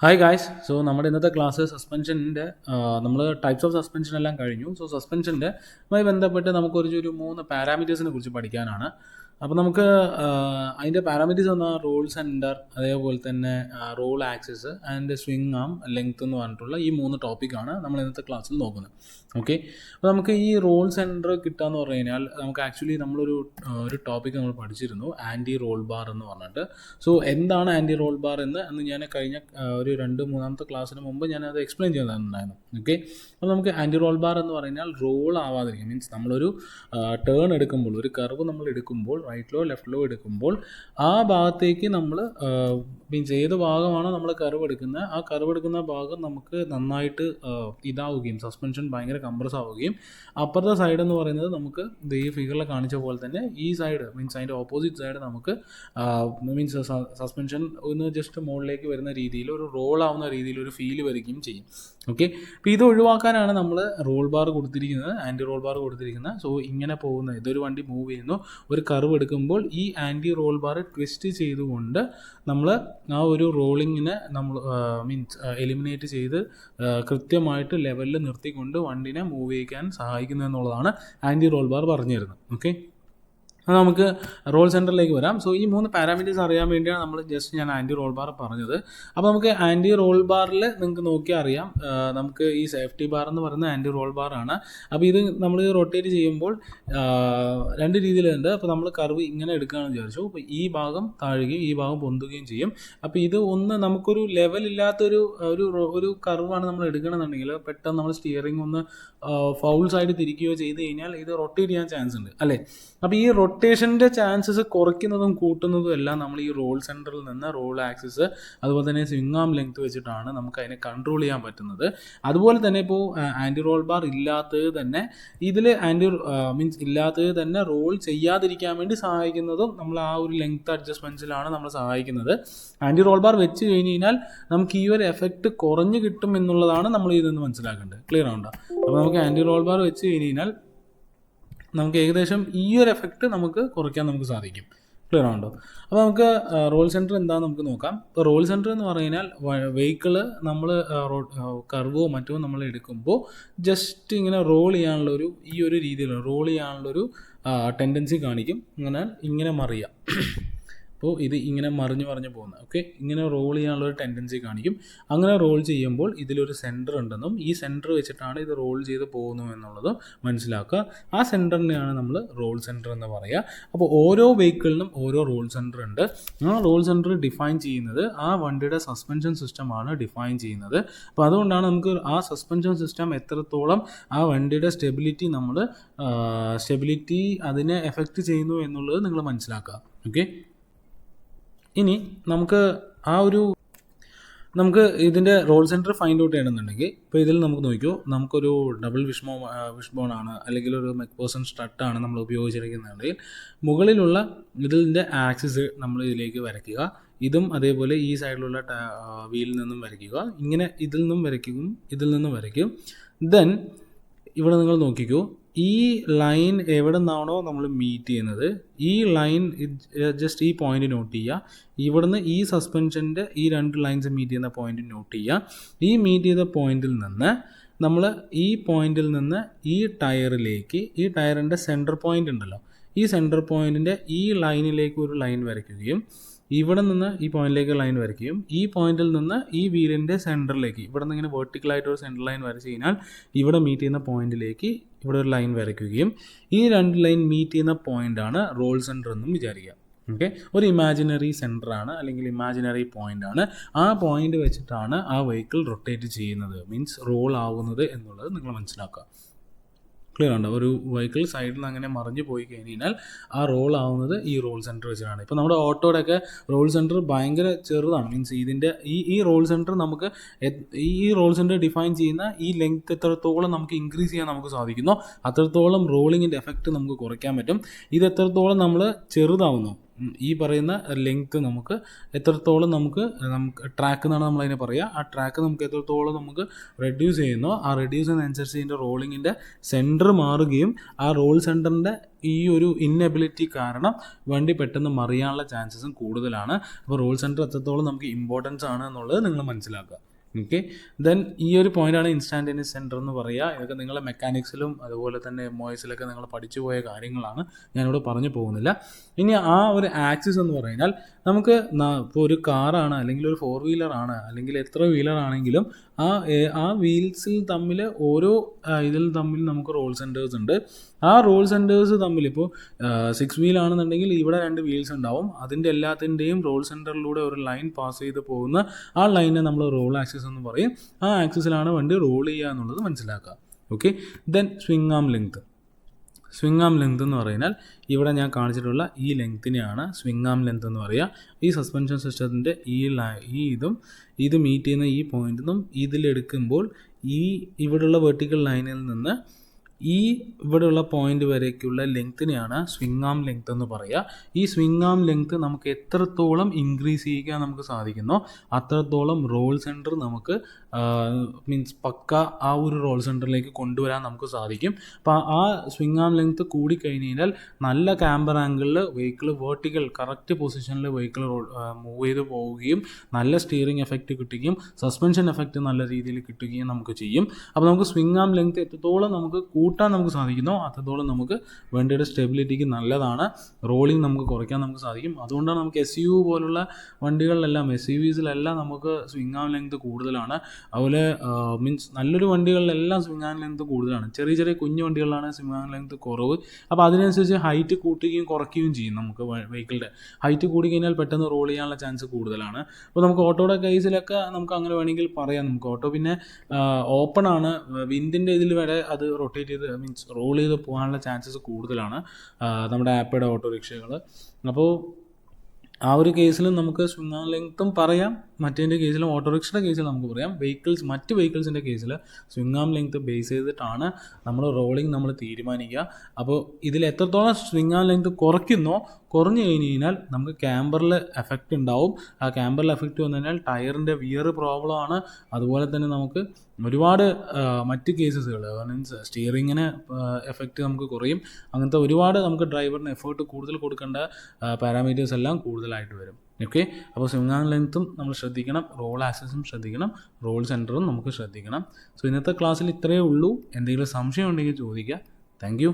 Hi guys. നമ്മുടെ ഇന്നത്തെ class സസ്പെൻഷൻ്റെ നമ്മൾ ടൈപ്സ് ഓഫ് സസ്പെൻഷൻ എല്ലാം കഴിഞ്ഞു. സസ്പെൻഷൻ്റെ ബന്ധപ്പെട്ട് നമുക്കൊരു 3 പാരാമീറ്റേഴ്സിനെ കുറിച്ച് പഠിക്കാനാണ്. അപ്പോൾ നമുക്ക് അതിൻ്റെ പാരാമീറ്റേഴ്സ് എന്ന റോൾ സെൻറ്റർ, അതേപോലെ തന്നെ roll axis and swing arm length എന്ന് പറഞ്ഞിട്ടുള്ള ഈ 3 ടോപ്പിക്കാണ് നമ്മൾ ഇന്നത്തെ ക്ലാസ്സിൽ നോക്കുന്നത്. ഓക്കെ, അപ്പോൾ നമുക്ക് ഈ റോൾ സെൻറ്റർ കിട്ടുകയെന്ന് പറഞ്ഞു കഴിഞ്ഞാൽ നമുക്ക് ആക്ച്വലി ഒരു ടോപ്പിക് നമ്മൾ പഠിച്ചിരുന്നു, ആൻറ്റി റോൾ ബാർ എന്ന് പറഞ്ഞിട്ട്. എന്താണ് ആൻറ്റി റോൾ ബാർ എന്ന് ഞാൻ കഴിഞ്ഞ ഒരു 2-3 ക്ലാസ്സിന് മുമ്പ് ഞാനത് എക്സ്പ്ലെയിൻ ചെയ്തിട്ടുണ്ടായിരുന്നു. ഓക്കെ, അപ്പോൾ നമുക്ക് ആൻറ്റി റോൾ ബാർ എന്ന് പറഞ്ഞാൽ റോൾ ആവാതിരിക്കും. മീൻസ് നമ്മളൊരു ടേൺ എടുക്കുമ്പോൾ, ഒരു കർവ് നമ്മൾ എടുക്കുമ്പോൾ, റൈറ്റിലോ ലെഫ്റ്റിലോ എടുക്കുമ്പോൾ ആ ഭാഗത്തേക്ക് നമ്മൾ മീൻസ് ഏത് ഭാഗമാണോ നമ്മൾ കർവ് എടുക്കുന്നത്, ആ കർവ് എടുക്കുന്ന ഭാഗം നമുക്ക് നന്നായിട്ട് ഇതാവുകയും സസ്പെൻഷൻ ഭയങ്കര കംപ്രസ് ആവുകയും, അപ്പുറത്തെ സൈഡ് എന്ന് പറയുന്നത് നമുക്ക് ഈ ഫിഗറിൽ കാണിച്ച പോലെ തന്നെ ഈ സൈഡ് മീൻസ് അതിൻ്റെ ഓപ്പോസിറ്റ് സൈഡ് നമുക്ക് മീൻസ് സസ്പെൻഷൻ ഒന്ന് ജസ്റ്റ് മുകളിലേക്ക് വരുന്ന രീതിയിൽ ഒരു റോൾ ആവുന്ന രീതിയിൽ ഒരു ഫീൽ വരികയും ചെയ്യും. ഓക്കെ, അപ്പോൾ ഇത് ഒഴിവാക്കാനാണ് നമ്മൾ റോൾ ബാർ കൊടുത്തിരിക്കുന്നത്, ആൻറ്റി റോൾ ബാർ കൊടുത്തിരിക്കുന്നത്. ഇങ്ങനെ പോകുന്ന ഇതൊരു വണ്ടി മൂവ് ചെയ്യുന്നു, ഒരു കർവ് എടുക്കുമ്പോൾ ഈ ആൻറ്റി റോൾ ബാർ ട്വിസ്റ്റ് ചെയ്തുകൊണ്ട് നമ്മൾ ആ ഒരു റോളിങ്ങിനെ നമ്മൾ മീൻസ് എലിമിനേറ്റ് ചെയ്ത് കൃത്യമായിട്ട് ലെവലിൽ നിർത്തിക്കൊണ്ട് വണ്ടിനെ മൂവ് ചെയ്യിക്കാൻ സഹായിക്കുന്നു എന്നുള്ളതാണ് ആൻറ്റി റോൾ ബാർ പറഞ്ഞു തരുന്നത്. ഓക്കെ, അത് നമുക്ക് റോൾ സെൻറ്ററിലേക്ക് വരാം. ഈ 3 പാരാമീറ്റേഴ്സ് അറിയാൻ വേണ്ടിയാണ് ഞാൻ ആൻറ്റി റോൾ ബാർ പറഞ്ഞത്. അപ്പോൾ നമുക്ക് ആൻറ്റി റോൾ ബാറിൽ നിങ്ങൾക്ക് നോക്കിയാൽ അറിയാം, നമുക്ക് ഈ സേഫ്റ്റി ബാർ എന്ന് പറയുന്നത് ആൻറ്റി റോൾ ബാറാണ്. അപ്പോൾ ഇത് നമ്മൾ റൊട്ടേറ്റ് ചെയ്യുമ്പോൾ 2 രീതിയിലുണ്ട്. അപ്പോൾ നമ്മൾ കർവ് ഇങ്ങനെ എടുക്കുകയാണെന്ന് വിചാരിച്ചു, അപ്പോൾ ഈ ഭാഗം താഴുകയും ഈ ഭാഗം പൊന്തുകയും ചെയ്യും. അപ്പോൾ ഇത് നമുക്കൊരു ലെവലില്ലാത്തൊരു ഒരു കർവാണ് നമ്മൾ എടുക്കണമെന്നുണ്ടെങ്കിൽ പെട്ടെന്ന് നമ്മൾ സ്റ്റിയറിംഗ് ഒന്ന് ഫൗൾ സൈഡ് തിരിക്കുകയോ ചെയ്ത് കഴിഞ്ഞാൽ ഇത് റൊട്ടേറ്റ് ചെയ്യാൻ ചാൻസ് ഉണ്ട് അല്ലേ. അപ്പോൾ ഈ റൊട്ടേഷൻ്റെ ചാൻസസ് കുറയ്ക്കുന്നതും കൂട്ടുന്നതും എല്ലാം നമ്മൾ ഈ റോൾ സെൻറ്ററിൽ നിന്ന് റോൾ ആക്സിസ് അതുപോലെ തന്നെ സ്വിങ് ആം ലെങ്ത് വെച്ചിട്ടാണ് നമുക്ക് അതിനെ കൺട്രോൾ ചെയ്യാൻ പറ്റുന്നത്. അതുപോലെ തന്നെ ഇപ്പോൾ ആൻറ്റി റോൾ ബാർ ഇല്ലാത്തത് തന്നെ ഇതിൽ മീൻസ് ഇല്ലാത്തത് തന്നെ റോൾ ചെയ്യാതിരിക്കാൻ വേണ്ടി സഹായിക്കുന്നതും നമ്മൾ ആ ഒരു ലെങ്ത് അഡ്ജസ്റ്റ്മെൻറ്റ്സിലാണ് നമ്മൾ സഹായിക്കുന്നത്. ആൻറ്റി റോൾ ബാർ വെച്ച് കഴിഞ്ഞ് കഴിഞ്ഞാൽ നമുക്ക് ഈ ഒരു എഫക്റ്റ് കുറഞ്ഞ് കിട്ടും എന്നുള്ളതാണ് നമ്മൾ ഇതിൽ നിന്ന് മനസ്സിലാക്കേണ്ടത്. ക്ലിയർ ആവുണ്ടോ? അപ്പോൾ നമുക്ക് ആൻറ്റി റോൾ ബാർ വെച്ച് കഴിഞ്ഞ് കഴിഞ്ഞാൽ നമുക്ക് ഏകദേശം ഈ ഒരു എഫക്റ്റ് നമുക്ക് കുറയ്ക്കാൻ നമുക്ക് സാധിക്കും. ക്ലിയർ ആണോ? അപ്പോൾ നമുക്ക് റോൾ സെൻറ്റർ എന്താണെന്ന് നമുക്ക് നോക്കാം. ഇപ്പോൾ റോൾ സെൻറ്റർ എന്ന് പറഞ്ഞു കഴിഞ്ഞാൽ വെഹിക്കിള് നമ്മൾ കർവോ മറ്റോ നമ്മൾ എടുക്കുമ്പോൾ ജസ്റ്റ് ഇങ്ങനെ റോൾ ചെയ്യാനുള്ളൊരു ഈ ഒരു രീതിയിൽ റോൾ ചെയ്യാനുള്ളൊരു ടെൻഡൻസി കാണിക്കും. ഇങ്ങനെ മറിയാം. അപ്പോൾ ഇത് ഇങ്ങനെ മറിഞ്ഞ് പോകുന്നത്. ഓക്കെ, ഇങ്ങനെ റോൾ ചെയ്യാനുള്ളൊരു ടെൻഡൻസി കാണിക്കും. അങ്ങനെ റോൾ ചെയ്യുമ്പോൾ ഇതിലൊരു സെൻറ്റർ ഉണ്ടെന്നും ഈ സെൻറ്റർ വെച്ചിട്ടാണ് ഇത് റോൾ ചെയ്ത് പോകുന്നു എന്നുള്ളത് മനസ്സിലാക്കുക. ആ സെൻറ്ററിനെയാണ് നമ്മൾ റോൾ സെൻറ്റർ എന്ന് പറയുക. അപ്പോൾ ഓരോ വെഹിക്കിളിനും ഓരോ റോൾ സെൻറ്റർ ഉണ്ട്. ആ റോൾ സെൻറ്റർ ഡിഫൈൻ ചെയ്യുന്നത് ആ വണ്ടിയുടെ സസ്പെൻഷൻ സിസ്റ്റമാണ് ഡിഫൈൻ ചെയ്യുന്നത്. അപ്പോൾ അതുകൊണ്ടാണ് നമുക്ക് ആ സസ്പെൻഷൻ സിസ്റ്റം എത്രത്തോളം ആ വണ്ടിയുടെ സ്റ്റെബിലിറ്റി അതിനെ എഫക്റ്റ് ചെയ്യുന്നു എന്നുള്ളത് നിങ്ങൾ മനസ്സിലാക്കുക. ഓക്കെ, ഇനി നമുക്ക് ഇതിൻ്റെ റോൾ സെൻറ്റർ ഫൈൻഡ് ഔട്ട് ചെയ്യണമെന്നുണ്ടെങ്കിൽ ഇപ്പോൾ ഇതിൽ നമുക്ക് നോക്കിയോ, നമുക്കൊരു ഡബിൾ വിഷ്ബോൺ ആണ് അല്ലെങ്കിൽ ഒരു മെക്ഫേഴ്സൺ സ്ട്രട്ടാണ് നമ്മൾ ഉപയോഗിച്ചിരിക്കുന്നുണ്ടെങ്കിൽ മുകളിലുള്ള ഇതിൻ്റെ ആക്സിസ് നമ്മൾ ഇതിലേക്ക് വരയ്ക്കുക. ഇതും അതേപോലെ ഈ സൈഡിലുള്ള വീലിൽ നിന്നും വരയ്ക്കുക. ഇങ്ങനെ ഇതിൽ നിന്നും വരയ്ക്കും. ദെൻ ഇവിടെ നിങ്ങൾ നോക്കിക്കോ, ഈ ലൈൻ എവിടെ നിന്നാണോ നമ്മൾ മീറ്റ് ചെയ്യുന്നത്, ഈ ലൈൻ ജസ്റ്റ് ഈ പോയിന്റ് നോട്ട് ചെയ്യുക. ഇവിടുന്ന് ഈ സസ്പെൻഷൻ്റെ ഈ 2 ലൈൻസ് മീറ്റ് ചെയ്യുന്ന പോയിന്റ് നോട്ട് ചെയ്യുക. ഈ മീറ്റ് ചെയ്ത പോയിന്റിൽ നിന്ന് നമ്മൾ ഈ ടയറിലേക്ക്, ഈ ടയറിൻ്റെ സെൻറ്റർ പോയിന്റ് ഉണ്ടല്ലോ, ഈ സെൻറ്റർ പോയിന്റിൻ്റെ ഈ ലൈനിലേക്ക് ഒരു ലൈൻ വരയ്ക്കുകയും ഇവിടെ നിന്ന് ഈ പോയിന്റിലേക്ക് ലൈൻ വരയ്ക്കുകയും ഈ പോയിന്റിൽ നിന്ന് ഈ വീലിൻ്റെ സെൻറ്ററിലേക്ക് ഇവിടെ നിന്ന് ഇങ്ങനെ വെർട്ടിക്കലായിട്ട് ഒരു സെൻറ്റർ ലൈൻ വരച്ച് കഴിഞ്ഞാൽ ഇവിടെ മീറ്റ് ചെയ്യുന്ന പോയിന്റിലേക്ക് ഇവിടെ ഒരു ലൈൻ വരയ്ക്കുകയും ഈ 2 ലൈൻ മീറ്റ് ചെയ്യുന്ന പോയിന്റാണ് റോൾ സെൻറ്റർ എന്നും വിചാരിക്കുക. ഓക്കെ, ഒരു ഇമാജിനറി സെൻറ്ററാണ് അല്ലെങ്കിൽ ഇമാജിനറി പോയിൻ്റാണ്. ആ പോയിന്റ് വെച്ചിട്ടാണ് ആ വെഹിക്കിൾ റൊട്ടേറ്റ് ചെയ്യുന്നത്, മീൻസ് റോൾ ആവുന്നത് എന്നുള്ളത് നിങ്ങൾ മനസ്സിലാക്കുക. ക്ലിയർ ഉണ്ടോ? ഒരു വെഹിക്കിൾ സൈഡിൽ നിന്ന് അങ്ങനെ മറിഞ്ഞു പോയി കഴിഞ്ഞാൽ ആ റോൾ ആവുന്നത് ഈ റോൾ സെൻറ്റർ വെച്ചിട്ടാണ്. ഇപ്പോൾ നമ്മുടെ ഓട്ടോയുടെയൊക്കെ റോൾ സെൻറ്റർ ഭയങ്കര ചെറുതാണ്. മീൻസ് ഇതിൻ്റെ ഈ റോൾ സെൻറ്റർ നമുക്ക് ഈ റോൾ സെൻറ്റർ ഡിഫൈൻ ചെയ്യുന്ന ഈ ലെങ്ത് എത്രത്തോളം നമുക്ക് ഇൻക്രീസ് ചെയ്യാൻ നമുക്ക് സാധിക്കുന്നോ അത്രത്തോളം റോളിങ്ങിൻ്റെ എഫക്റ്റ് നമുക്ക് കുറയ്ക്കാൻ പറ്റും. ഇത് എത്രത്തോളം നമ്മൾ ചെറുതാവുന്നു, ഈ പറയുന്ന ലെങ്ത്ത് നമുക്ക് എത്രത്തോളം നമുക്ക് ട്രാക്ക് എന്നാണ് നമ്മളതിനെ പറയുക. ആ ട്രാക്ക് നമുക്ക് എത്രത്തോളം നമുക്ക് റെഡ്യൂസ് ചെയ്യുന്നോ ആ റെഡ്യൂസ് ചെയ്യുന്നതനുസരിച്ച് ഇതിൻ്റെ റോളിങ്ങിൻ്റെ സെൻറ്റർ മാറുകയും ആ റോൾ സെൻറ്ററിൻ്റെ ഈ ഒരു ഇന്നെബിലിറ്റി കാരണം വണ്ടി പെട്ടെന്ന് മറിയാനുള്ള ചാൻസസും കൂടുതലാണ്. അപ്പോൾ റോൾ സെൻറ്റർ എത്രത്തോളം നമുക്ക് ഇമ്പോർട്ടൻസ് ആണ് എന്നുള്ളത് നിങ്ങൾ മനസ്സിലാക്കുക. ഓക്കെ, ദെൻ ഈ ഒരു പോയിൻ്റാണ് ഇൻസ്റ്റാൻറ്റേനിയസ് സെൻറ്റർ എന്ന് പറയുക. ഇതൊക്കെ നിങ്ങളെ മെക്കാനിക്സിലും അതുപോലെ തന്നെ MOSലൊക്കെ നിങ്ങൾ പഠിച്ചു പോയ കാര്യങ്ങളാണ്, ഞാനിവിടെ പറഞ്ഞു പോകുന്നില്ല. ഇനി ആ ഒരു ആക്സിസ് എന്ന് പറഞ്ഞാൽ നമുക്ക് ഇപ്പോൾ ഒരു കാറാണ് അല്ലെങ്കിൽ ഒരു 4 വീലറാണ് അല്ലെങ്കിൽ എത്ര വീലറാണെങ്കിലും ആ വീൽസിൽ തമ്മിൽ ഓരോ ഇതിൽ തമ്മിൽ നമുക്ക് റോൾ സെൻറ്റേഴ്സ് ഉണ്ട്. ആ റോൾ സെൻറ്റേഴ്സ് തമ്മിൽ ഇപ്പോൾ 6 വീലാണെന്നുണ്ടെങ്കിൽ ഇവിടെ 2 വീൽസ് ഉണ്ടാവും. അതിൻ്റെ എല്ലാത്തിൻ്റെയും റോൾ സെൻറ്ററിലൂടെ ഒരു ലൈൻ പാസ് ചെയ്ത് പോകുന്ന ആ ലൈനെ നമ്മൾ റോൾ ആക്സിസ് എന്ന് പറയും. ആ ആക്സിസിലാണ് വണ്ടി റോൾ ചെയ്യുക എന്നുള്ളത് മനസ്സിലാക്കുക. ഓക്കെ, ദെൻ സ്വിംഗ് ആം ലെങ്ത്. സ്വിംഗ് ആം ലെങ്ത് എന്ന് പറഞ്ഞാൽ ഇവിടെ ഞാൻ കാണിച്ചിട്ടുള്ള ഈ ലെങ്ത്തിനെയാണ് സ്വിംഗ് ആം ലെങ്ത് എന്ന് പറയുക. ഈ സസ്പെൻഷൻ സിസ്റ്റത്തിൻ്റെ ഇത് മീറ്റ് ചെയ്യുന്ന ഈ പോയിന്റിൽ നിന്നും ഇതിലെടുക്കുമ്പോൾ ഇവിടെയുള്ള വെർട്ടിക്കൽ ലൈനിൽ നിന്ന് ഇവിടെയുള്ള പോയിന്റ് വരേക്കുള്ള ലെങ്ത്തിനെയാണ് സ്വിംഗ് ആം ലെങ്ത് എന്ന് പറയുക. ഈ സ്വിംഗ് ആം ലെങ്ത് നമുക്ക് എത്രത്തോളം ഇൻക്രീസ് ചെയ്യിക്കാൻ നമുക്ക് സാധിക്കുന്നോ അത്രത്തോളം റോൾ സെൻറ്റർ നമുക്ക് പക്ക ആ ഒരു റോൾ സെൻറ്ററിലേക്ക് കൊണ്ടുവരാൻ നമുക്ക് സാധിക്കും. അപ്പോൾ ആ സ്വിംഗ് ആം ലെങ്ത് കൂടിക്കഴിഞ്ഞ് കഴിഞ്ഞാൽ നല്ല ക്യാമ്പർ ആംഗിളിൽ വെഹിക്കിൾ വേർട്ടിക്കൽ കറക്റ്റ് പൊസിഷനിൽ വെഹിക്കിൾ മൂവ് ചെയ്ത് പോവുകയും നല്ല സ്റ്റിയറിംഗ് എഫക്റ്റ് കിട്ടുകയും സസ്പെൻഷൻ എഫക്റ്റ് നല്ല രീതിയിൽ കിട്ടുകയും നമുക്ക് ചെയ്യും. അപ്പോൾ നമുക്ക് സ്വിംഗ് ആം ലെങ്ത് എത്രത്തോളം നമുക്ക് കൂട്ടാൻ നമുക്ക് സാധിക്കുന്നോ അത്രത്തോളം നമുക്ക് വണ്ടിയുടെ സ്റ്റെബിലിറ്റിക്ക് നല്ലതാണ്. റോളിംഗ് നമുക്ക് കുറയ്ക്കാൻ നമുക്ക് സാധിക്കും. അതുകൊണ്ടാണ് നമുക്ക് SUV പോലുള്ള വണ്ടികളിലെല്ലാം SUVസിലെല്ലാം നമുക്ക് സ്വിംഗ് ആം ലെങ്ത് കൂടുതലാണ്. അതുപോലെ നല്ലൊരു വണ്ടികളിലെല്ലാം സ്വിംഗ് ആം ലെങ്ത് കൂടുതലാണ്. ചെറിയ ചെറിയ കുഞ്ഞു വണ്ടികളിലാണ് സ്വിംഗ് ആം ലെങ്ത് കുറവ്. അപ്പോൾ അതിനനുസരിച്ച് ഹൈറ്റ് കൂട്ടുകയും കുറയ്ക്കുകയും ചെയ്യും. നമുക്ക് വെഹിക്കിളിൻ്റെ ഹൈറ്റ് കൂടിക്കഴിഞ്ഞാൽ പെട്ടെന്ന് റോൾ ചെയ്യാനുള്ള ചാൻസ് കൂടുതലാണ്. അപ്പോൾ നമുക്ക് ഓട്ടോയുടെ കേസിലൊക്കെ നമുക്ക് അങ്ങനെ വേണമെങ്കിൽ പറയാം. നമുക്ക് ഓട്ടോ പിന്നെ ഓപ്പൺ ആണ്, വിൻഡിൻ്റെ ഇതിൽ വരെ അത് റൊട്ടേറ്റ് ചെയ്ത് റോൾ ചെയ്ത് പോകാനുള്ള ചാൻസസ് കൂടുതലാണ് നമ്മുടെ ആപ്പയുടെ ഓട്ടോറിക്ഷകൾ. അപ്പോൾ ആ ഒരു കേസിലും നമുക്ക് സ്വിംഗ് ആം ലെങ്ത്തും പറയാം, മറ്റേതിൻ്റെ കേസിലും ഓട്ടോറിക്ഷയുടെ കേസിൽ നമുക്ക് പറയാം. മറ്റ് വെഹിക്കിൾസിൻ്റെ കേസിൽ സ്വിംഗ് ആം ലെങ്ത്ത് ബേസ് ചെയ്തിട്ടാണ് നമ്മൾ റോളിംഗ് നമ്മൾ തീരുമാനിക്കുക. അപ്പോൾ ഇതിൽ എത്രത്തോളം സ്വിംഗ് ആം ലെങ്ത്ത് കുറഞ്ഞു കഴിഞ്ഞ് കഴിഞ്ഞാൽ നമുക്ക് ക്യാമ്പറിൽ എഫക്റ്റ് ഉണ്ടാവും. ആ ക്യാമ്പറിൽ എഫക്റ്റ് വന്നു കഴിഞ്ഞാൽ ടയറിൻ്റെ വിയർ പ്രോബ്ലമാണ്. അതുപോലെ തന്നെ നമുക്ക് ഒരുപാട് മറ്റ് കേസസുകൾ മീൻസ് സ്റ്റിയറിങ്ങിന് എഫക്റ്റ് നമുക്ക് കുറയും. അങ്ങനത്തെ ഒരുപാട് നമുക്ക് ഡ്രൈവറിന് എഫേർട്ട് കൂടുതൽ കൊടുക്കേണ്ട പാരാമീറ്റേഴ്സ് എല്ലാം കൂടുതലായിട്ട് വരും. ഓക്കെ, അപ്പോൾ സ്വിംഗ് ആം ലെങ്ത്തും നമ്മൾ ശ്രദ്ധിക്കണം, റോൾ ആക്സിസും ശ്രദ്ധിക്കണം, റോൾ സെൻറ്ററും നമുക്ക് ശ്രദ്ധിക്കണം. സോ ഇന്നത്തെ ക്ലാസ്സിൽ ഇത്രയേ ഉള്ളൂ. എന്തെങ്കിലും സംശയം ഉണ്ടെങ്കിൽ ചോദിക്കുക. Thank you.